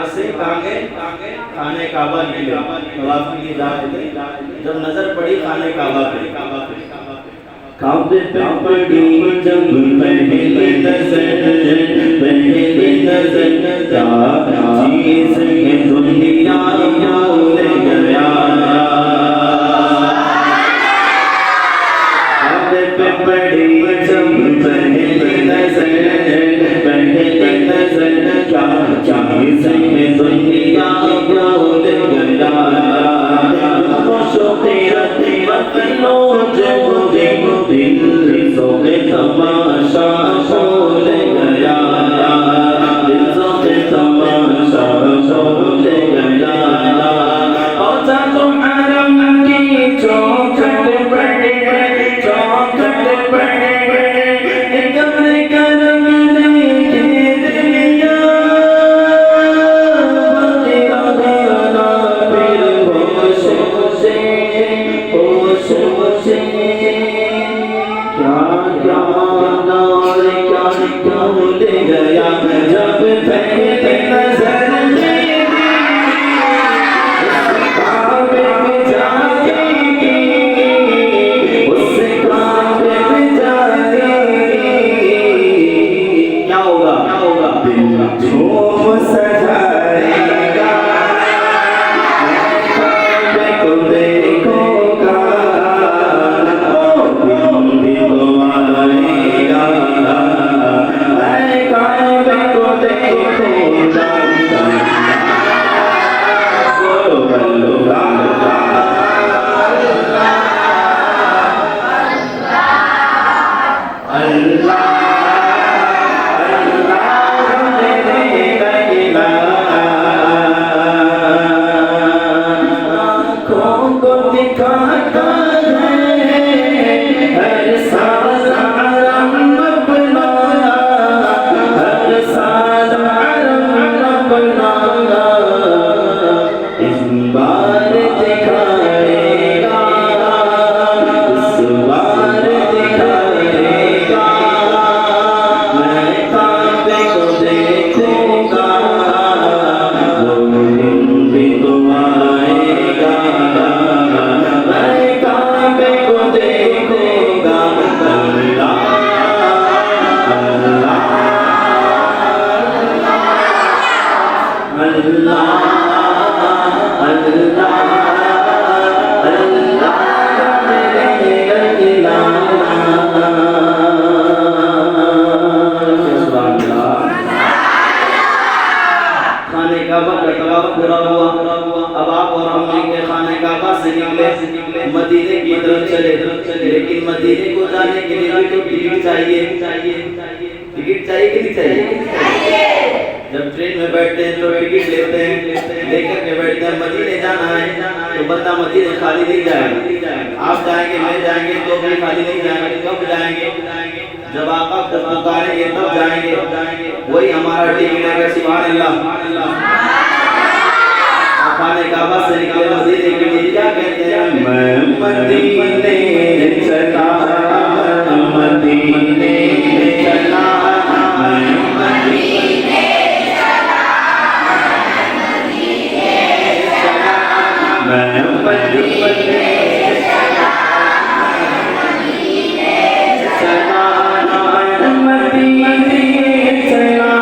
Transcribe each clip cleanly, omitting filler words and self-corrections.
ऐसे करके खाने काबा निकले, तवाफ के लिए जा रहे थे। जब नजर पड़ी खाने काबा पे, काबे पे पड़ी जब पहली नजर क्या चीज़ है दुनिया भूल गया। काबे पे पड़ी जब पहली नजर क्या चीज़ है दुनिया भूल गया। तमाशा भूल गया, तमाशा भूल गया। और तुम हरम की चौखट पर कब्र करम लेके दिया। फिर होशों से क्या भूल गया। जब पहली नजर मेरी काबे में जाएगी, उस काबे में जाएगी। क्या होगा दिल झूम सजाएगा, काबे को देखोगा, दिल भी तो आएगा। काबे को देखोगा, आँखों को दिखाता है हर साल आरंभ अपना, हर साल आरंभ अपना। इस बार दिखाएगा, इस बार दिखाएगा। मैं काबे को देखूंगा, वो दिन भी तो आएगा। मैं काबे को देखूंगा। अल्लाह अल्लाह अल्लाह अल्लाह अल्लाह मेरे अल्लाह। खाने काबा का तवाफ पूरा हुआ। अब आप और हम मिलके खाने काबा से निकले, मदीने की तरफ चले। लेकिन मदीने को जाने के लिए भी तो टिकट चाहिए। टिकट चाहिए कि नहीं चाहिए? जब ट्रेन में बैठते हैं तो टिकट लेते हैं, लेकर के बैठते हैं। मदीने जाना है तो बंदा मदीने खाली नहीं जाएगा। आप जाएंगे, मैं जाएंगे तो भी खाली नहीं जाएंगे। कब जाएंगे? जब आका पुकारेंगे तब जाएंगे। वही हमारा टिकट है। सुभान अल्लाह। खाने काबा से निकले मदीने के लिए, क्या कहते हैं? मैं मदीने चला, मदीने चला, मैं मदीने चला, मैं मदीने चला, मदीने चला।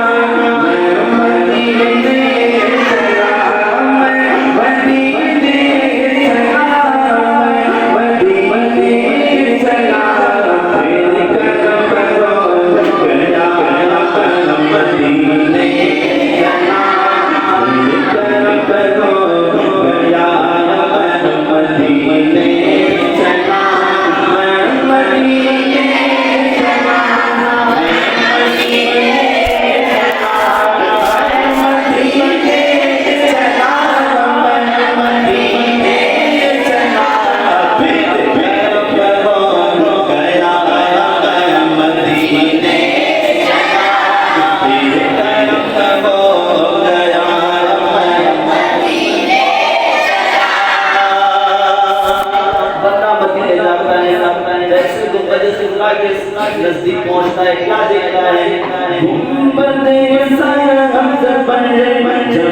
नजदीक पहुंचता है, क्या देखता है? गुंबदे सब्ज़ पर जब पड़ी नज़र,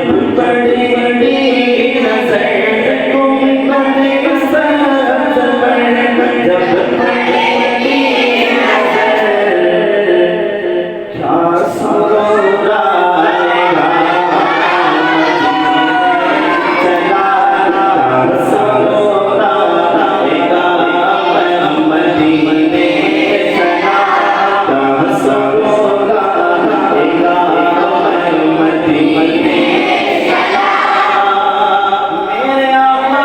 गुंबदे सब्ज़ पर जब पड़ी नज़र, क्या सुरूर आएगा चला, क्या सुरूर आएगा मदीने चला, क्या सुरूर आएगा मदीने चला। मेरे आका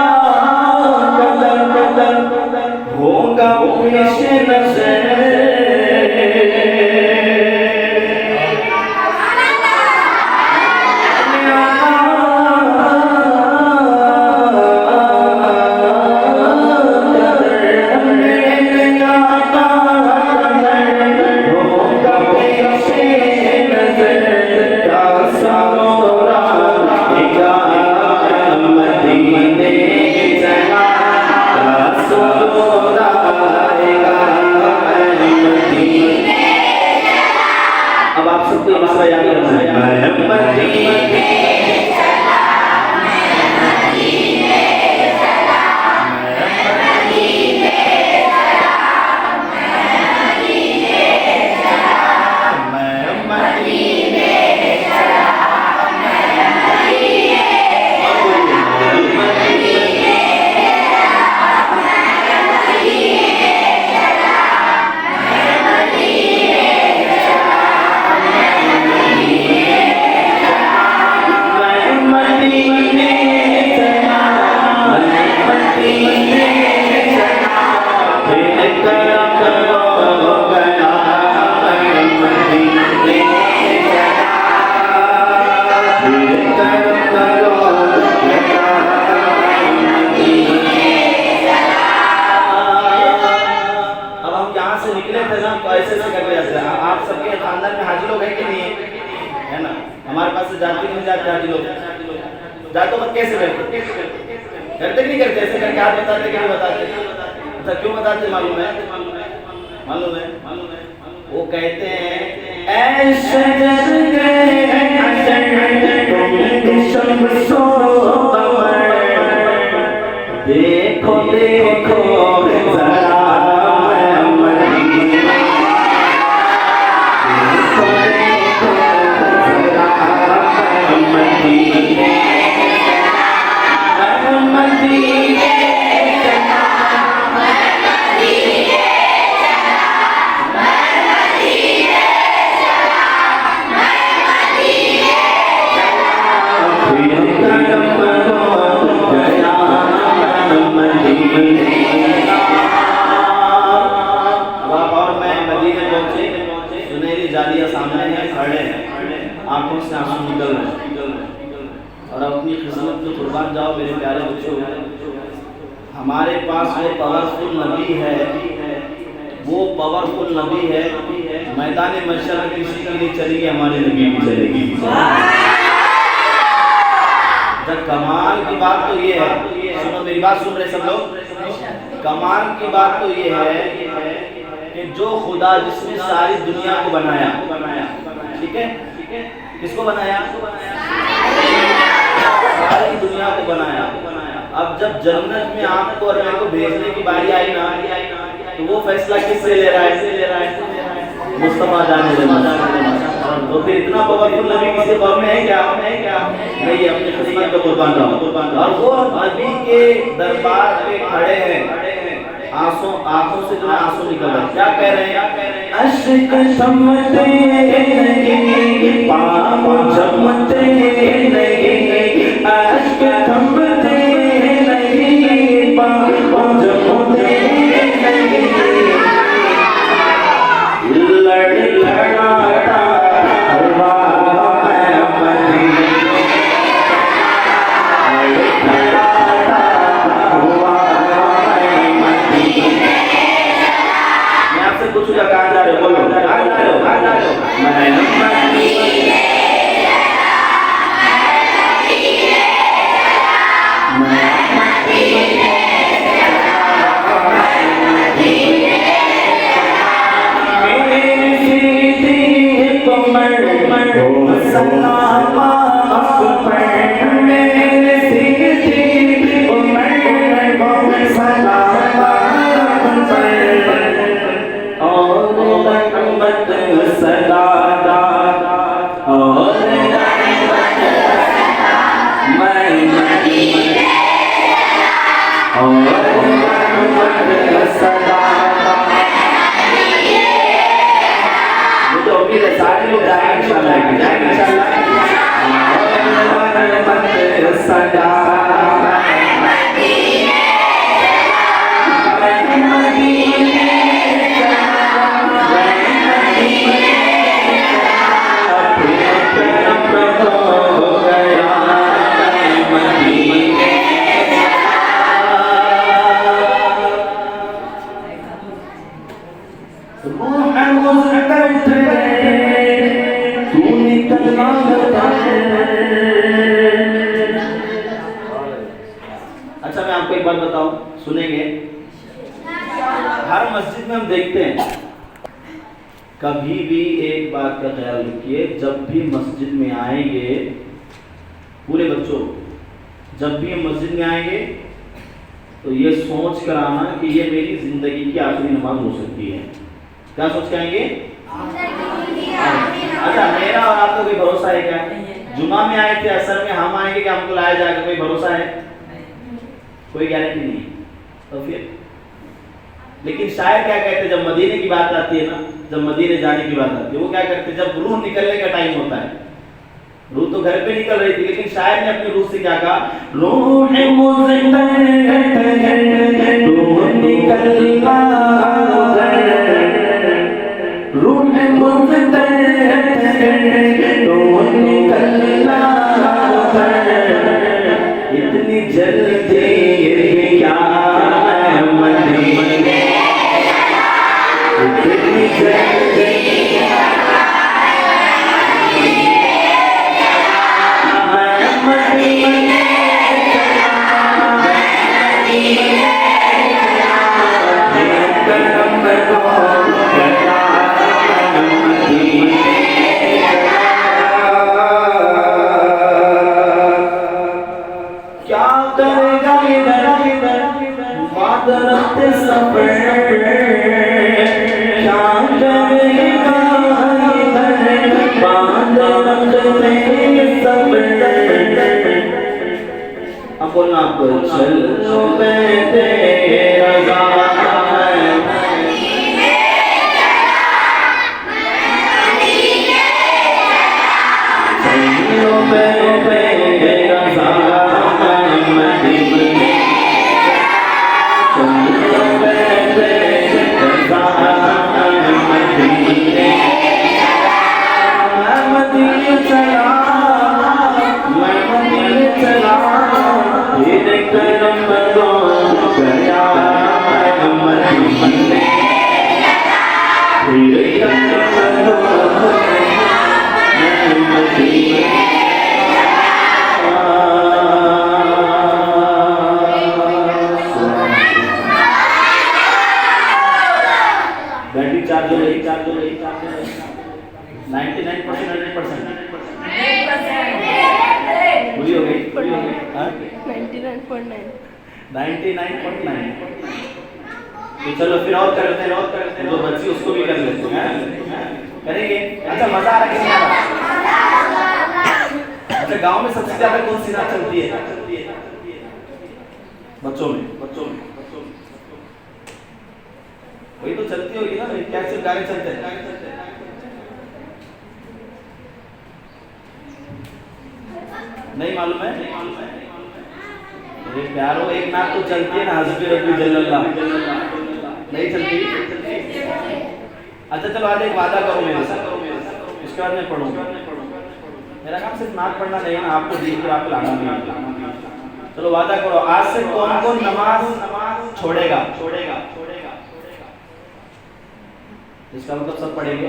कदम कदम होगा पेश नज़र, अब आप सबको ये मसला याद रखना है। आप सबके खानदान में हाजी लोग हैं कि नहीं है ना? हमारे पास से जाते नहीं जाते हाजी लोग, जातो मत कैसे करते करते नहीं करते, ऐसे करके हाथ बताते कि नहीं बताते? अच्छा क्यों बताते मालूम है? मालूम है वो कहते हैं ऐसे देखो देखो जालिया सामने है, खड़े हैं, आंखों से आंसू निकल रहे हैं और अपनी खिदमत में कुर्बान जाओ मेरे प्यारे बच्चों। हमारे पास वो पावरफुल नबी है, वो पावरफुल नबी है, मैदान महशर में किसी की नहीं चलेगी, हमारे नबी की चलेगी। जब कमाल की बात तो ये है, सुनो मेरी बात सुन रहे सब लोग, कमाल की बात तो ये है कि जो खुदा जिसने सारी दुनिया को बनाया, ठीक है, किसको बनाया? सारी दुनिया को बनाया। अब जब जन्नत में आपको और मेरे को भेजने की बारी आई ना, तो वो फैसला किससे ले रहा है? मुस्तफा जाने देना। तो फिर इतना पावरफुल नबी किसी कौम में है क्या? नहीं, अपनी खिदमत पे कुर्बान रहो। और वो नबी के दरबार पे खड़े हैं, आंखों से जो आंसू निकल रहे हैं, क्या कह रहे हैं? अश्क थमते नहीं, पाँव जमते नहीं, अश्क थमते नहीं, पाँव जमते नहीं, लड़खड़ाता हुआ कहाँ जा रहे हो? बोलो, कहाँ जा रहे हो? बार बताओ, सुनेंगे? हर मस्जिद में हम देखते हैं। कभी भी एक बात का ख्याल रखिए, जब भी मस्जिद में आएंगे, पूरे बच्चों, जब भी हम मस्जिद में आएंगे तो ये सोच कर आना कि ये मेरी जिंदगी की आखिरी नमाज हो सकती है। क्या सोच के आएंगे? अच्छा, मेरा और आपको कोई भरोसा है क्या? जुमा में आए थे, असर में हम आएंगे कि हमको लाया जाएगा, कोई भरोसा है? कोई गारंटी नहीं। तो फिर लेकिन शायर क्या कहते हैं, जब मदीने की बात आती है ना, जब मदीने जाने की बात आती है, वो क्या करते हैं, जब रूह निकलने का टाइम होता है, रूह तो घर पे निकल रही थी, लेकिन शायर ने अपनी रूह से क्या कहा, रूह मुझे रूह निकलना, रूह मुझे रूह निकलना, इतनी जल्दी क्या मदीने, इतनी जल्दी क्या करेगा इधर मादरत सफर, क्या करेगा इधर मादरत सफर। अब बोलना आपको, चलो मैं तेरा बैटरी चार्ज हो गई, 99% पूरी हो गई, 99.9। तो चलो फिर और करते हैं, जो बच्ची उसको भी कर लेते हैं, करेंगे। अच्छा, मजा आ रहा है कि नहीं आ रहा? अच्छा, गांव में सबसे ज्यादा कौन सी नाच चलती है बच्चों में? वही तो चलती होगी ना, क्या सिर्फ गाने चलते हैं? नहीं मालूम है? अरे प्यारो, एक नाच तो चलती है ना, हस्बी रब्बी जल्लल्लाह, नहीं चलती? अच्छा चलो, आज एक वादा करो मेरे साथ, उसके बाद मैं पढ़ूंगा। मेरा काम सिर्फ नाच पढ़ना नहीं है ना, आपको देख कर आपको लाना नहीं। चलो वादा करो, आज से कौन कौन नमाज छोड़ेगा? इसका मतलब सब पढ़ेंगे।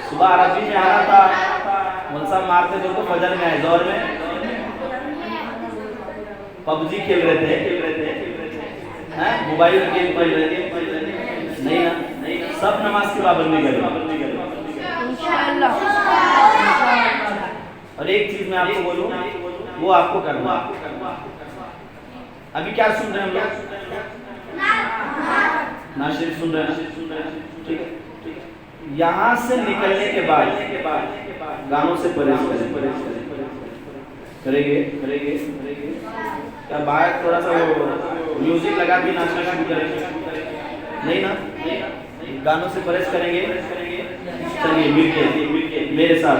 सुबह अरबी में आना था, मुल्सा मारते थे तो फजर में आए, दौर में पबजी खेल रहे थे, मोबाइल गेम खेल रहे थे, नहीं ना? सब नमाज की पाबंदी करें इंशाअल्लाह। और एक चीज मैं आपको बोलूं, वो आपको करना। अभी क्या सुन रहे हैं हम लोग? नाशिर सुन रहे हैं, ठीक है। यहाँ से निकलने के बाद गानों से परहेज करेंगे। क्या बाहर थोड़ा सा म्यूजिक लगा भी नाचना शुरू करेंगे? नहीं ना? गानों से परहेज करेंगे। चलिए मिलके मेरे साथ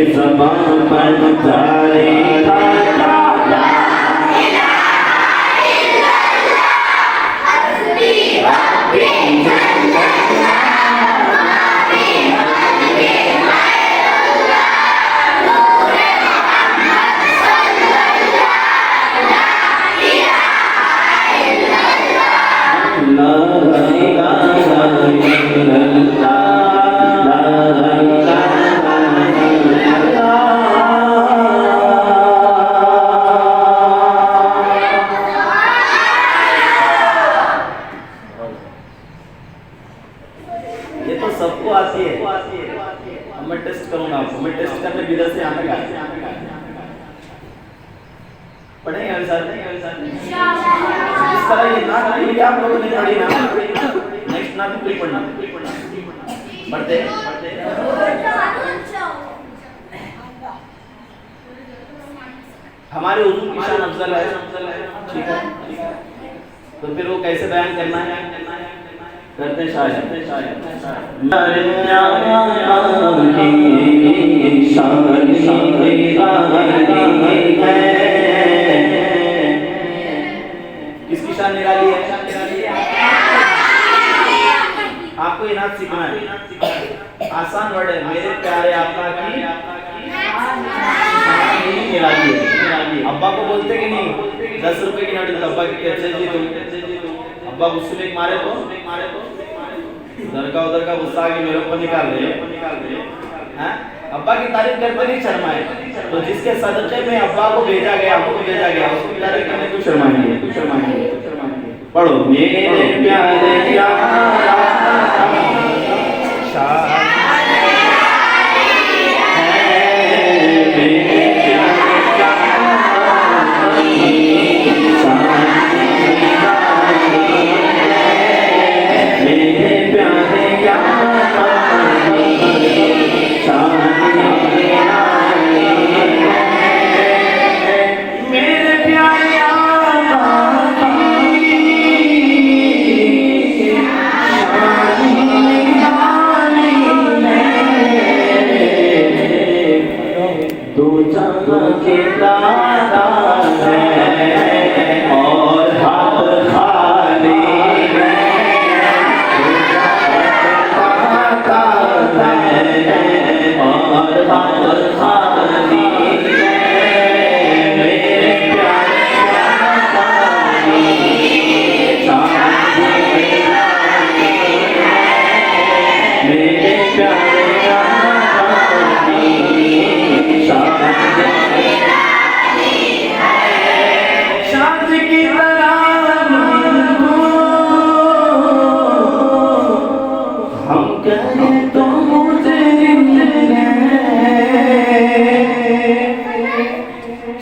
ज़बान पर जारी था ला इलाहा इल्लल्लाह हस्बी रब्बी ये तो सबको आती है। अब मैं टेस्ट करूंगा आपको, मैं टेस्ट करने बिदर से यहाँ तक आया। पढ़ेंगे अभी साथ में इस तरह ये नात पूरी आप लोगों ने पढ़ी ना, नेक्स्ट नात पूरी पढ़ना पढ़ते हमारे हुजूर की शान अफजल है, ठीक है। तो फिर वो कैसे बयान करना है करते शायद किसकी शान निराली है? आपको ये नात सीखना है, आसान वर्ड है। मेरे प्यारे आका की निराली है। अब्बा को बोलते कि नहीं 10 रुपए की नोट अब्बा की कैसे जी तुम अब्बा गुस्से में मारे तो उधर का गुस्सा आके मेरे ऊपर निकाल रहे हैं। अब्बा की तारीफ करते नहीं शर्माए, तो जिसके सदक़े में अब्बा को भेजा गया उसकी तारीफ करने को शर्माएंगे। पढ़ो मेरे प्यारे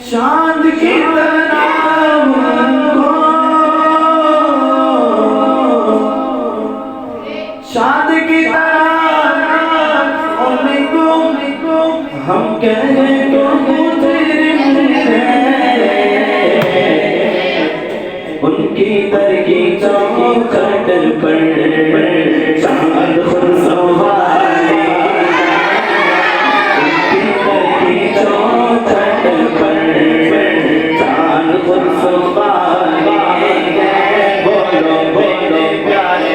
चांद की तरह चांद की तरह उनको हम कहें तो उनकी दर की चौखट पर चांद खुद सवारी उनकी दर की चौखट पर चांद खुद सवारी बोलो बोलो प्यारे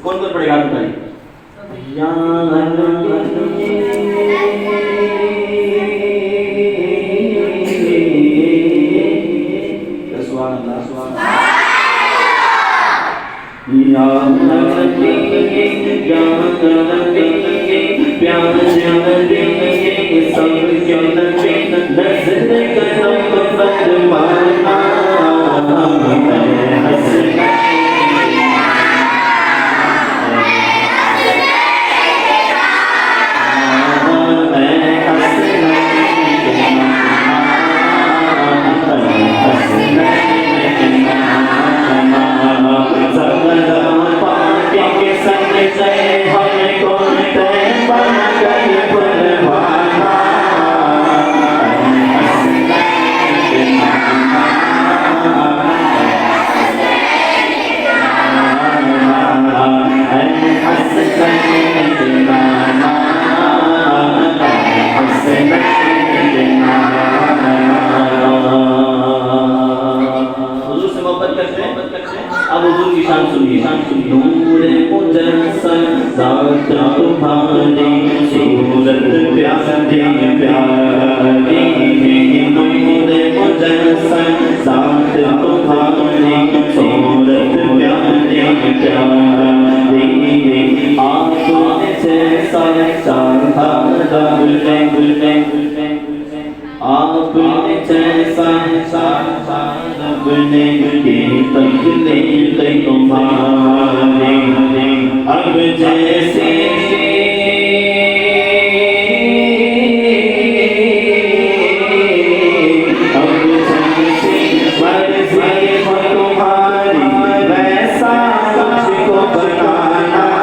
कौन कौन पढ़ेगा आप बताइए। प्यार सबके नबी नज़र करम फरमाना अब हुजूर की शान सुनिए। नूर मुजस्सम ज़ात तुम्हारी सूरत प्यारी प्यारी नूर मुजस्सम ज़ात तुम्हारी सूरत प्यारी प्यारी आपने जैसा चाहा रब ने आपने जैसा चाहा रब ने के तकलीफ तुम्हारी अब जैसे मर्ज़ी हो तुम्हारी वैसा मुझको बनाना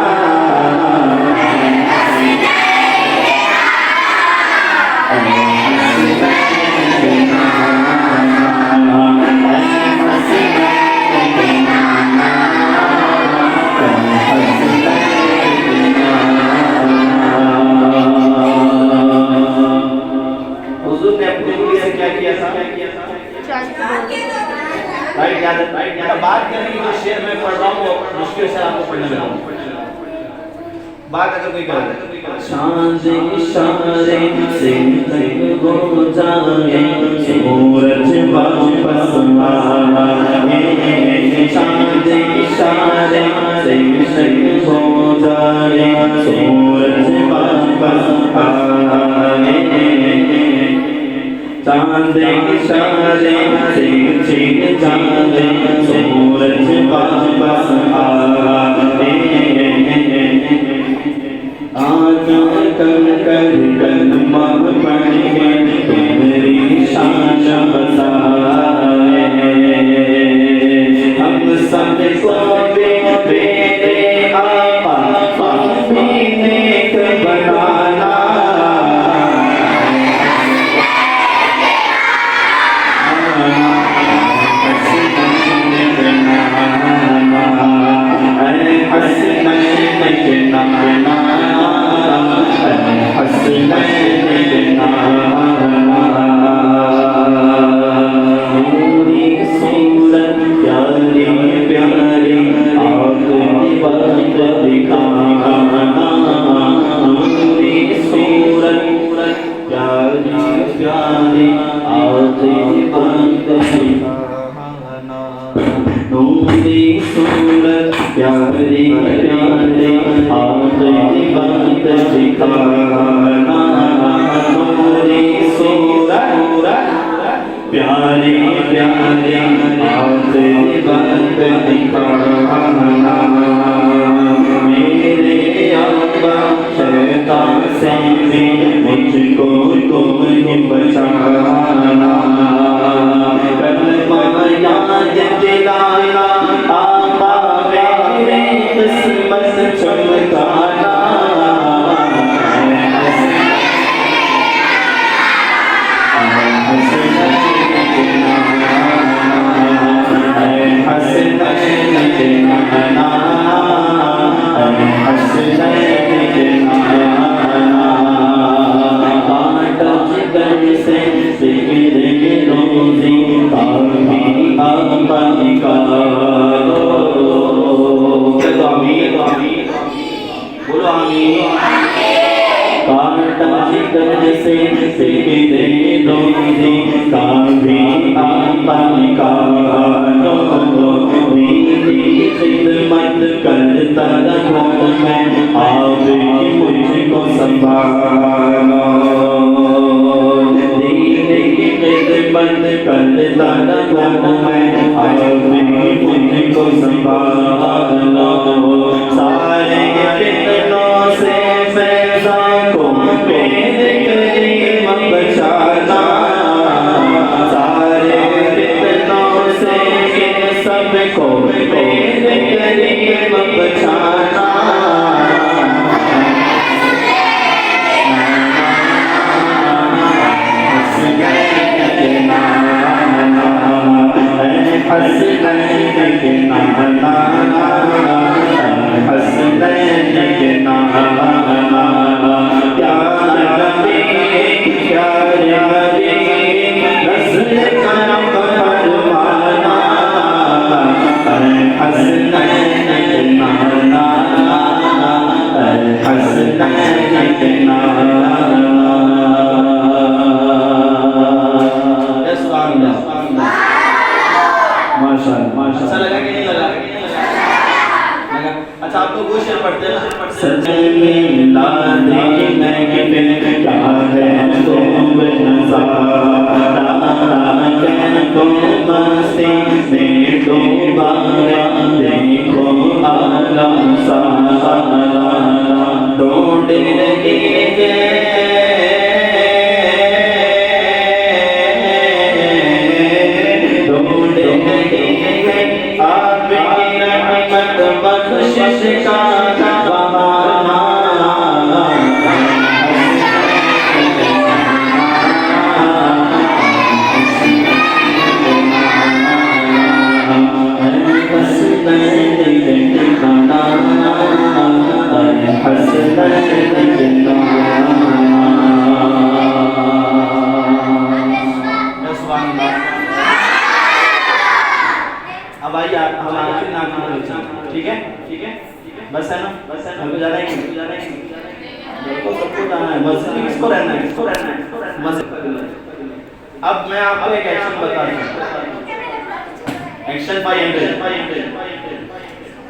बात करने की जो शेर मैं पढ़ रहा हूँ मुश्किल से आपको पढ़ने लगा बात अगर कोई करे चांद इशारे से तक हो जाए सूरज वापस आए चांद इशारे से तक हो जाए सूरज वापस आए चांद इशारे से छिन जाए सूरज वापस आए आजा कर कर कलमा पढ़े तेरी शान बसाए हम सबको मेरे आका पापी नेक बनाना प्यारे प्यारे आखिरी बात दिखाना नूरी सूरत प्यारे प्यारे आखिरी बात दिखाना मेरे आका शैतान से भी मुझको तुम ही बचाना कलमा याद दिलाना आका मेरे किस्मत चमकाना करता रहूं मैं आप ही मुझको संभालो मुझको संभालना, सारे फितनों से फैज़ा को मेरे करीम बचाना, सारे फितनों से सबको मेरे करीम बचाना। हसनैन के नाना, हसनैन के नाना, प्यारे नबी प्यारे नबी नस्ल करम फरमाना, हसनैन के नाना, हसनैन के नाना। अच्छा लगा कि नहीं लगा? अच्छा आप लोग वो शेर पढ़ते हैं ना? सजने ला देखने के क्या है तुम नज़ारा, को मस्ती में डूबा देखो आलम सारा, ढूंढ रही है बख्शिश का बहाना, अब आइए हम आखिरी नाम की तरफ चलते हैं, ठीक है? ठीक है, बस है ना? बस है ना? हमको जाना है कि नहीं? जाना है कि नहीं? सबको जाना है। मस्जिद में किसको रहना है? किसको रहना है? मस्जिद। अब मैं आपको एक एक्शन बताता हूँ, एक्शन 500,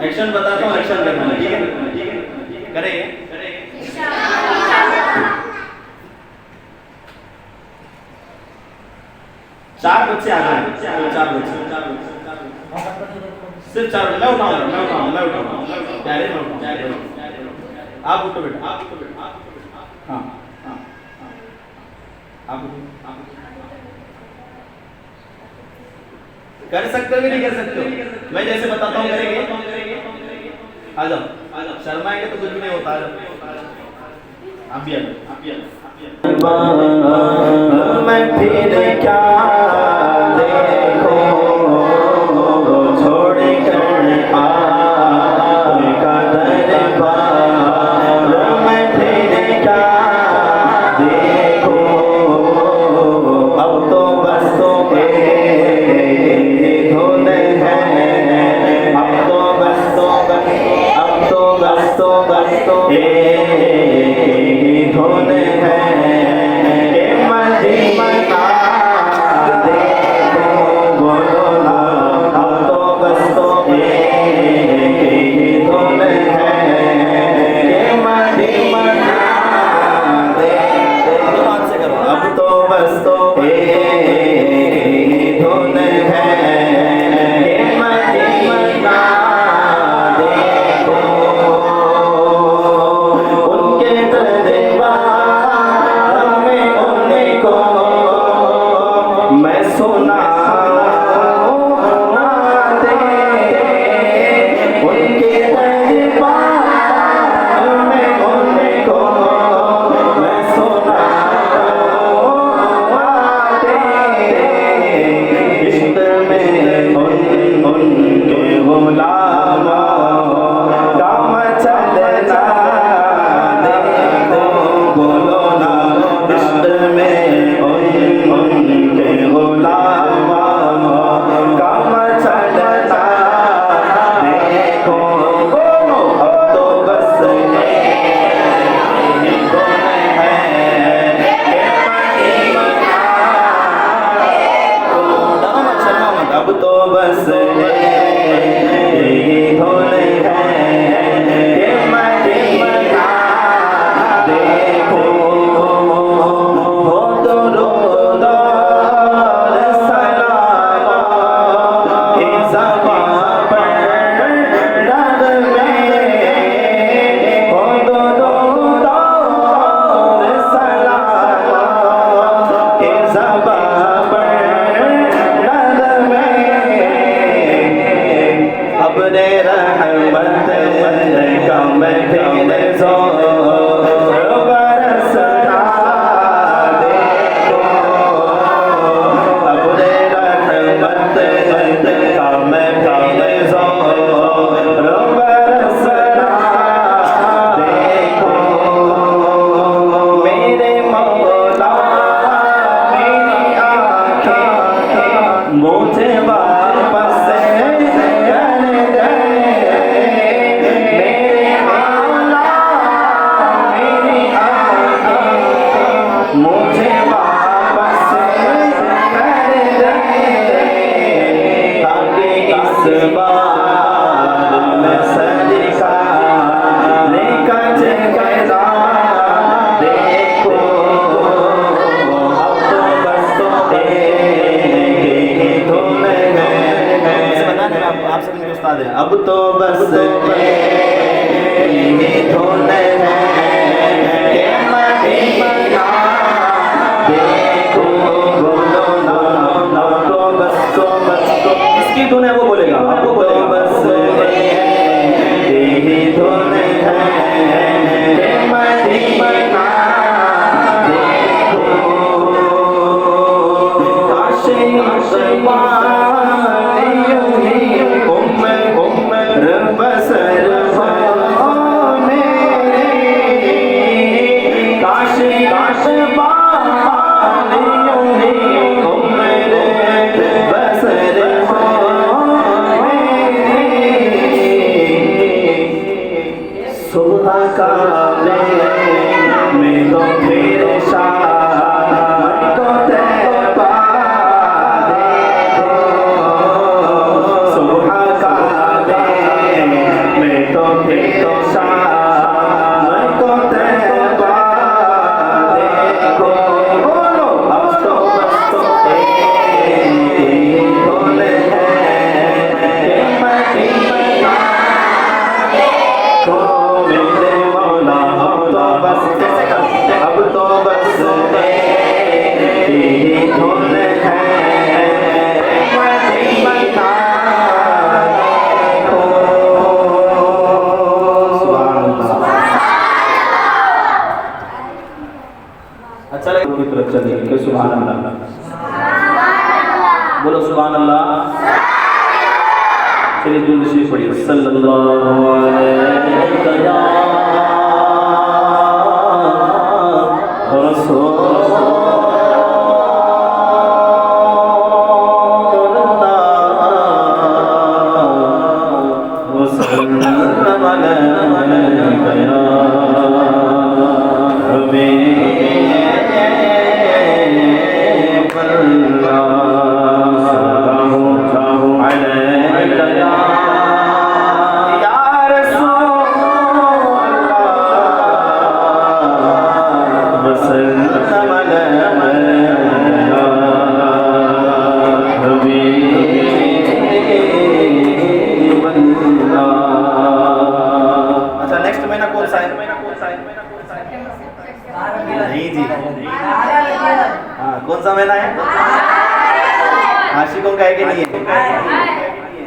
एक्शन बताता हूँ, एक्शन करना है, ठीक है? करेंगे? चार बच्चे आ गए, चार बच्चे, सिर्फ चार। मैं उठाऊंगा, मैं उठाऊंगा, प्यारे मैं उठाऊंगा। आप उठो बेटा, आप उठो बेटा, हाँ हाँ आप उठो। कर सकते हो कि नहीं कर सकते हो? मैं जैसे बताता हूँ करेंगे? आ जाओ, शर्माएंगे तो कुछ भी नहीं होता। आप भी आ जाओ, आप भी आ जाओ। मैं फिर क्या देखो छोड़ कर आपका दरबार, मैं फिर क्या देखो, अब तो बस तो धुन है, अब तो बस तो बस, अब तो बस तो बस तो धुन है। मदीना चले की तरफ चलेंगे। सुभान अल्लाह, बोलो सुभान अल्लाह। चलिए दुरूद शरीफ पढ़िए। सल्लल्लाहु अलैहि या नहीं जी, हाँ कौन सा महीना है? आशिकों का है कि नहीं है?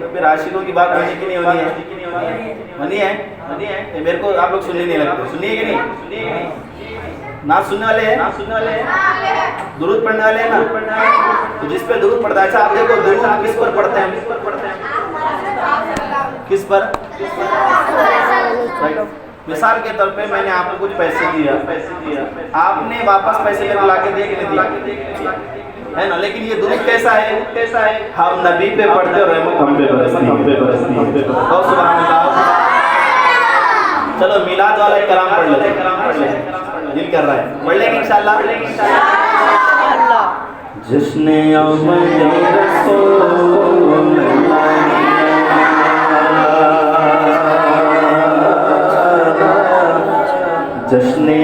तो फिर आशिकों की बात होनी कि नहीं होनी है? होनी है, होनी है। मेरे को आप लोग सुनने नहीं लगते, सुनिए कि नहीं? ना सुनने वाले हैं, दुरूद पढ़ने वाले हैं ना? तो जिस पे दुरूद पढ़ता है, अच्छा आप देखो दुरूद किस पर पढ़ते हैं? किस पर? मिसाल के तौर पे मैंने आपको कुछ पैसे दिया, आपने वापस पैसे मेरे ला के दिए कि नहीं दिया? है ना? लेकिन ये दुरूद कैसा है? हम नबी पे पढ़ते और रहमत हम पे बरसती है। बहुत सुभान अल्लाह। चलो मिलाद वाला एक कलाम पढ़ लेते, दिल कर रहा है, पढ़ लेंगे इंशाअल्लाह। जिसने जश्ने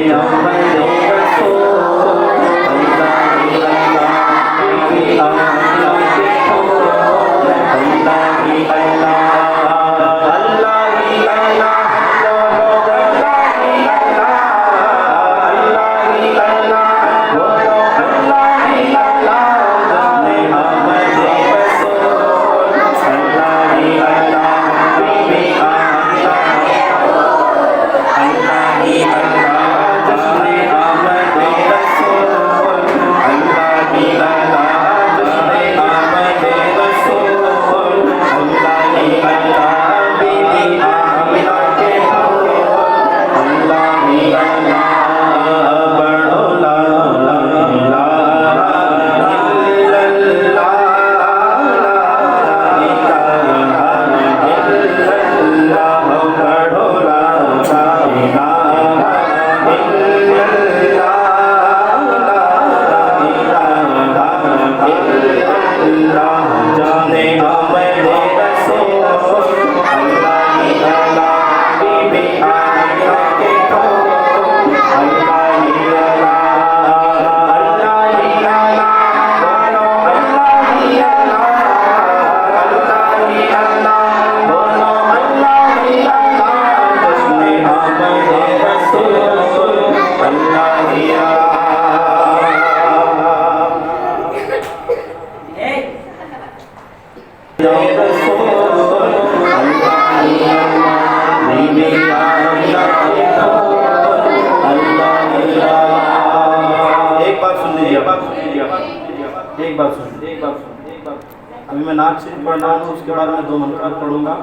अभी मैं नात शरीफ पढ़ रहा हूँ, उसके बाद मैं 2 मंत्र पढ़ूंगा,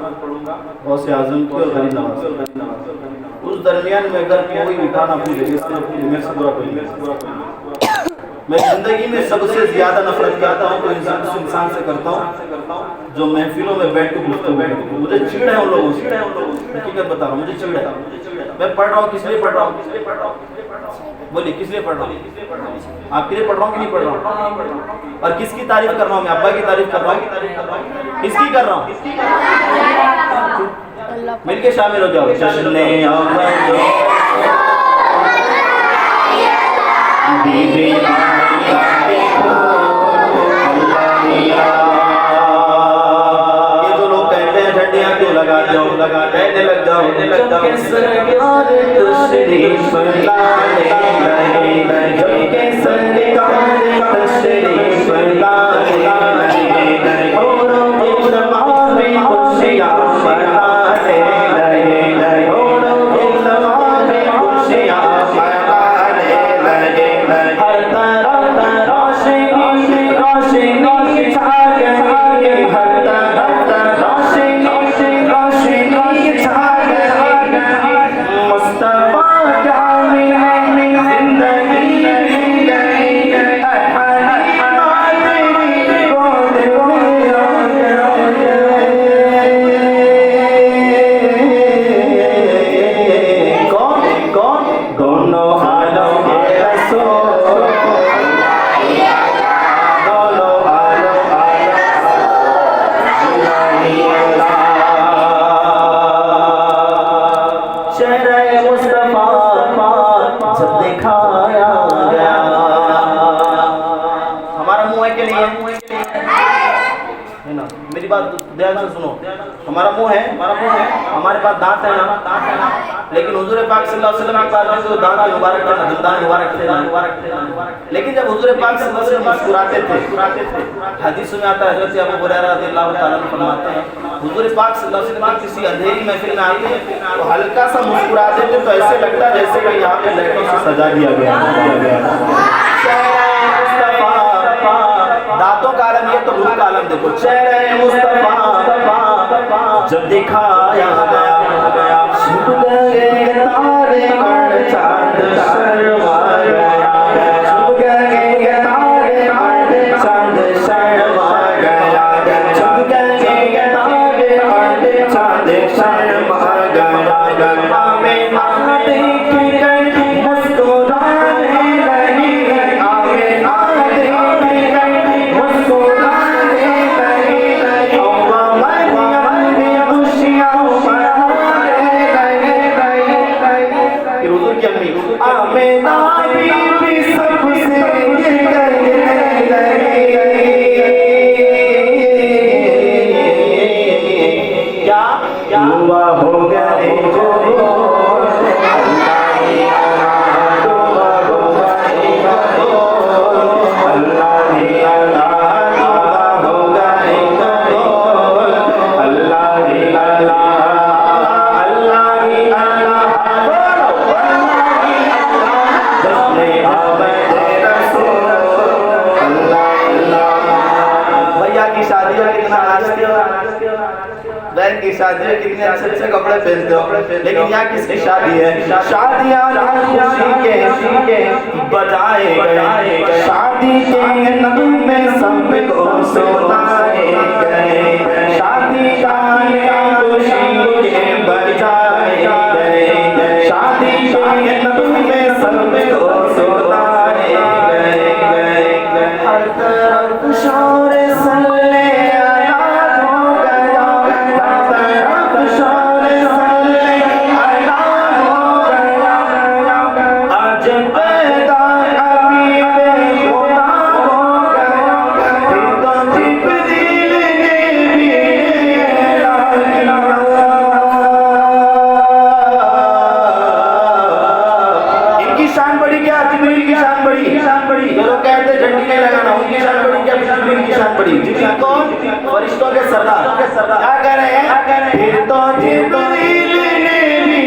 गौसे आज़म की और गरीब नवाज। उस दरमियान में अगर कोई उठाना भूले, मेरे से बुरा कोई, मैं जिंदगी में सबसे ज्यादा नफरत करता हूँ तो इंसान से करता हूँ जो महफिलों में बैठ के गुफ्तगू, मुझे चिढ़ है उन लोगों से, हकीकत बता रहा हूँ, मुझे चिढ़ है। मैं पढ़ रहा हूँ, किस लिए पढ़ रहा हूँ? बोलिए किस लिए पढ़ रहा हूँ? आपके लिए पढ़ रहा हूँ कि नहीं पढ़ रहा हूँ? और किसकी तारीफ कर रहा हूँ? मैं अब्बा की तारीफ कर रहा हूँ, किसकी कर रहा हूँ? मिलके शामिल हो जाओ। जश्ने ये जो लोग कहते हैं झंडियाँ क्यों लगा जाओ, कहने लग जाओ, हर दोनों आलम के रसूल, दोनों आलम चेहरे मुस्तफा जब दिखाया गया। हमारा मुंह है कि नहीं है? है ना? मेरी बात ध्यान से सुनो। हमारा मुंह है, हमारे पास दांत है ना, लेकिन हुजूर पाक सल्लल्लाहु अलैहि वसल्लम के पास जो दांत मुबारक थे, दंदान मुबारक थे। लेकिन जब हुजूर पाक सल्लल्लाहु अलैहि वसल्लम मुस्कुराते थे, हदीस में आता है, हज़रत अबू हुरैरा रज़ियल्लाहु ताला अन्हु फरमाते हैं, हुजूर पाक सल्लल्लाहु अलैहि वसल्लम किसी अंधेरी महफिल में आते हैं तो हल्का सा मुस्कुरा देते तो ऐसे लगता है जैसे कि यहाँ पे लाइटों से सजा दिया गया। दांतों का आलम ये तो रूह का आलम देखो। चेहरे मुस्तफा जब दिखाया गया, छुप गए तारे और चांद शर्मा गया, छुप गए तारे और चांद शर्मा गया, छुप गए तारे और चांद शर्मा गया। हमें ना देख कर मुस्कुराने लगी, हमें ना देख कर मुस्कुराने लगी, खुशियाँ मनाने लगे। हुजूर की अम्मी आमिना बीबी सबसे कहने लगी, क्या हुआ हो गए जो बहन की शादी में कितने अच्छे अच्छे कपड़े पहनते हो, लेकिन यहाँ किसकी शादी है? शादियाँ खुशी के बजाए गए, शादी के नगमे सबको सुनाए गए, शादी का खुशी के बजाए गए, शादी के नगमे सबको सुनाए गए। हर तरफ शोर सल्ले फरिश्तों के सरदार क्या कह रहे हैं? फिर तो जिब्रील ने भी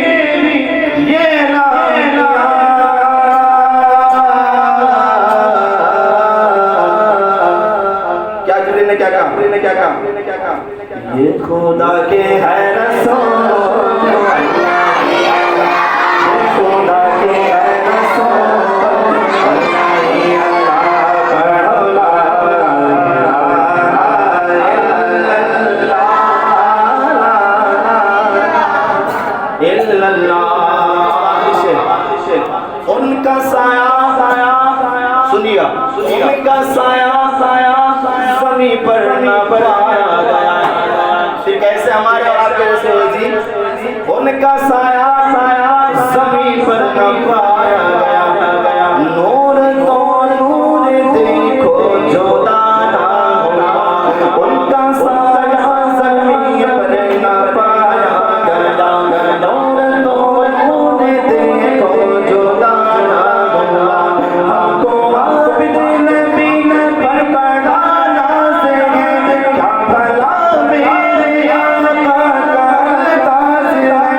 ये क्या जिब्रील ने क्या कहा? ये खुदा के है रसूल, खुदा के है रसूल, उनका साया सुनिया, उनका साया ज़मीन पर न बनाया गया। फिर कैसे हमारे और आपके जैसे हुए जी? उनका साया ज़मीन पर न पाया गया। नूर तो नूर देखो जो दाना हुआ, उनका साया ज़मीन पर न पाया गया। नूर तो नूर देखो जो दाना हुआ, हमको आबिद नबी पर पढ़ाना से क्या भला मेरे आका का ताज़ है।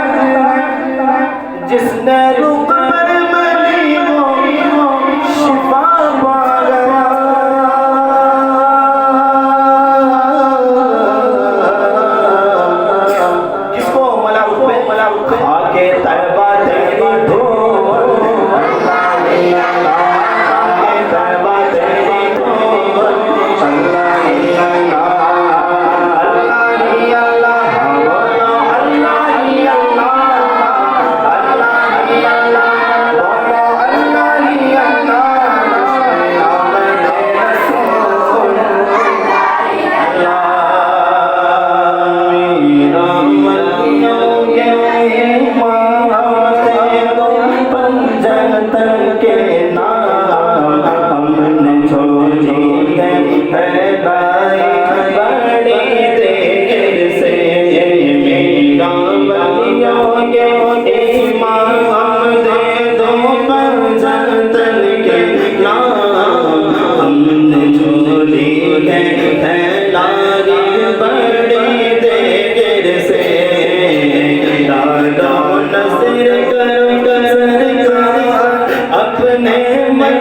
तन के नाम हमने छोड़ी है दाई बड़ी देर से मेरा बलियों के इमाम दे दो पंजतन के नाम हमने छोड़ी है दाई बड़ी देर से दादा नज़र करो सरकार अपने मन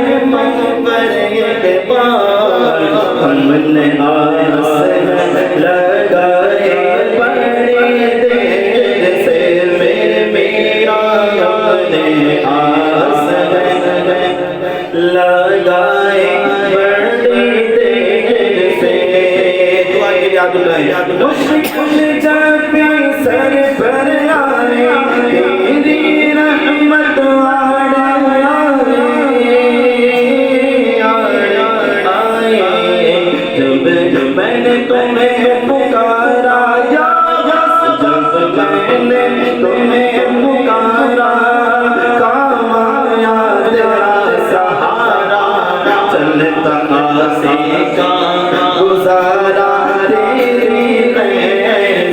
पर एक बार हमने आस लगाए बड़ी देर से मेरा ने आस लगाए बड़ी देर से। दुआ के याद रहे मुश्किल जब भी सर पर आए तेरी रहमत जब मैंने तुम्हें पुकारा जब मैंने तुम्हें पुकारा काम आया तेरा सहारा चलता आसे का गुजारा तेरी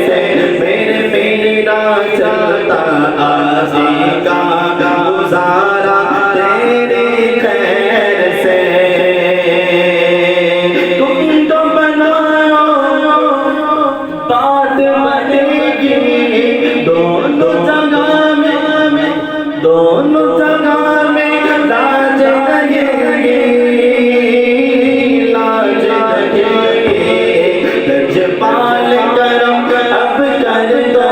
से मेरा चलता आसे का गुजारा तेरी खैर से। तुम तो बनाओ बात बनेगी दोनों जगह में लाज लगेगी लजपाल करम अब कर दो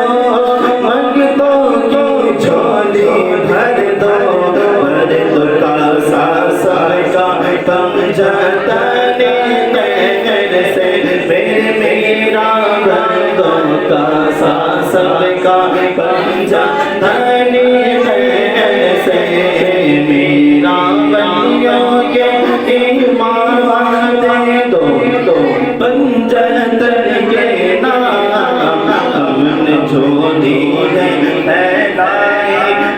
मंगतों की झोली भर दो का सा पंजतने कहर से मेरा बंदों का सा सबका पंजतने कहर से मेरा बलियों के इमाम दे दो पंजतन के नाम हमने छोड़ी है दाई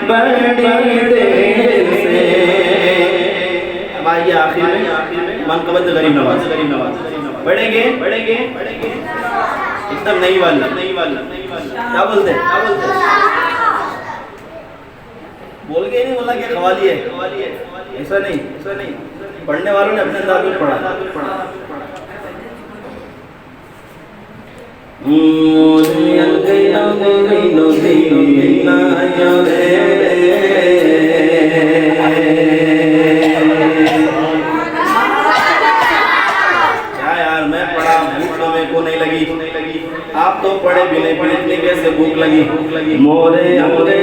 बड़ी देर से। अब आइए आखिर में मनक़बत गरीब नवाज पढ़ेंगे एकदम नई वाला क्या बोलते हैं बोल के नहीं बोला कि खवाली है ऐसा नहीं पढ़ने वालों ने अपने अंदाज में पढ़ा। क्या यार मैं पढ़ा भूख तो मेरे को नहीं लगी आप तो पढ़े भी नहीं पढ़े इतनी कैसे भूख लगी मोरे मोरे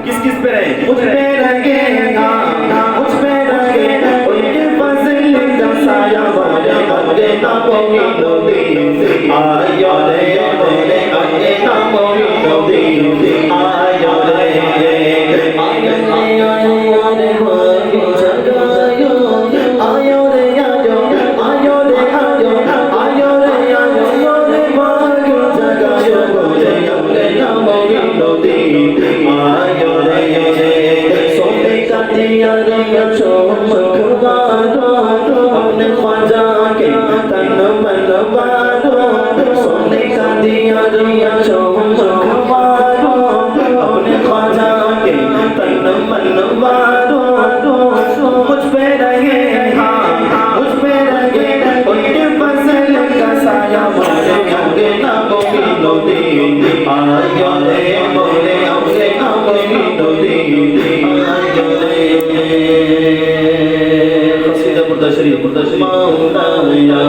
किस किस पे रहे मुझ पे रहे मुझ पे रहे उनके फज़ल का साया वाले बंदे ना बोली नदी आया रे बोले बंदे ना बोली नदी आया रे आया रे बोली जगायो आया रे आयो आया रे आयो आया रे आयो रे बोली जगायो बोले बंदे ना बोली नदी आया सोने का दिया रंग चमकवारो अपने ख्वाजा के तन बनवारो सोने का दिया रंग चमकवारो अपने ख्वाजा के तन बनवारो मुझ पे रहे मुझ पे रहे उनके फज़ल का साया मारे अंगे ना दे आयो रे मोरे हमसे अमीन दे आयो रे कसीदा मुर्दशरी मौला या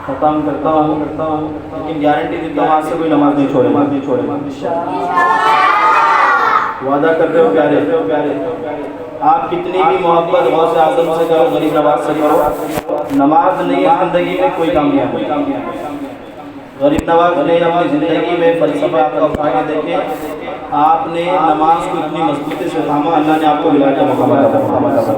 खत्म करता हूँ लेकिन गारंटी देता हूँ आज से कोई नमाज नहीं छोड़ेगा वादा कर रहे हो प्यारे आप कितनी भी मोहब्बत गौस आज़म से करो गरीब नवाज से करो नमाज नहीं है ज़िंदगी में कोई कामयाब गरीब नवाज ने अपनी ज़िंदगी में फलसफा आपका उठा के देखे आपने नमाज को इतनी मजबूती से थामा अल्लाह ने आपको विलायत का मकाम अता फरमाया।